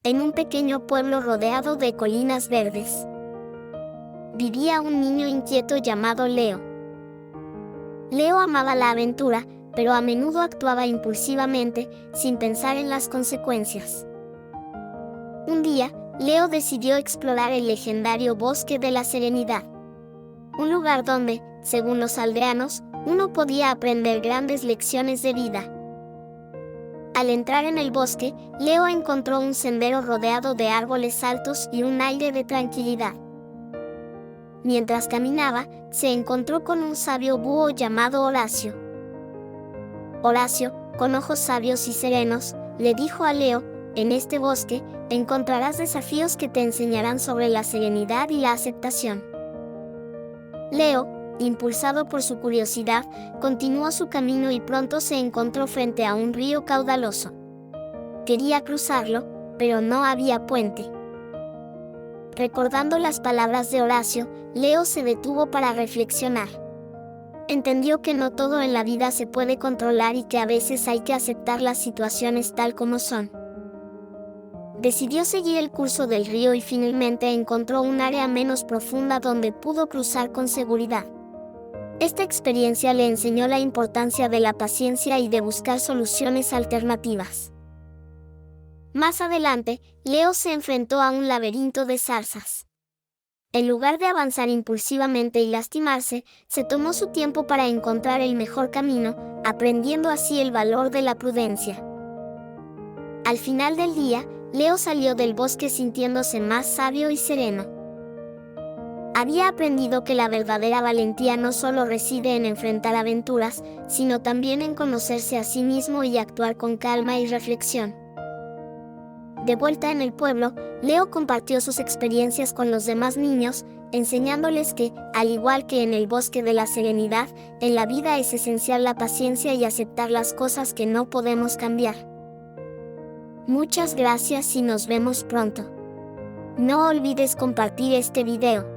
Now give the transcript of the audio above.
En un pequeño pueblo rodeado de colinas verdes, vivía un niño inquieto llamado Leo. Leo amaba la aventura, pero a menudo actuaba impulsivamente, sin pensar en las consecuencias. Un día, Leo decidió explorar el legendario Bosque de la Serenidad. Un lugar donde, según los aldeanos, uno podía aprender grandes lecciones de vida. Al entrar en el bosque, Leo encontró un sendero rodeado de árboles altos y un aire de tranquilidad. Mientras caminaba, se encontró con un sabio búho llamado Horacio. Horacio, con ojos sabios y serenos, le dijo a Leo: en este bosque, encontrarás desafíos que te enseñarán sobre la serenidad y la aceptación. Leo, impulsado por su curiosidad, continuó su camino y pronto se encontró frente a un río caudaloso. Quería cruzarlo, pero no había puente. Recordando las palabras de Horacio, Leo se detuvo para reflexionar. Entendió que no todo en la vida se puede controlar y que a veces hay que aceptar las situaciones tal como son. Decidió seguir el curso del río y finalmente encontró un área menos profunda donde pudo cruzar con seguridad. Esta experiencia le enseñó la importancia de la paciencia y de buscar soluciones alternativas. Más adelante, Leo se enfrentó a un laberinto de zarzas. En lugar de avanzar impulsivamente y lastimarse, se tomó su tiempo para encontrar el mejor camino, aprendiendo así el valor de la prudencia. Al final del día, Leo salió del bosque sintiéndose más sabio y sereno. Había aprendido que la verdadera valentía no solo reside en enfrentar aventuras, sino también en conocerse a sí mismo y actuar con calma y reflexión. De vuelta en el pueblo, Leo compartió sus experiencias con los demás niños, enseñándoles que, al igual que en el Bosque de la Serenidad, en la vida es esencial la paciencia y aceptar las cosas que no podemos cambiar. Muchas gracias y nos vemos pronto. No olvides compartir este video.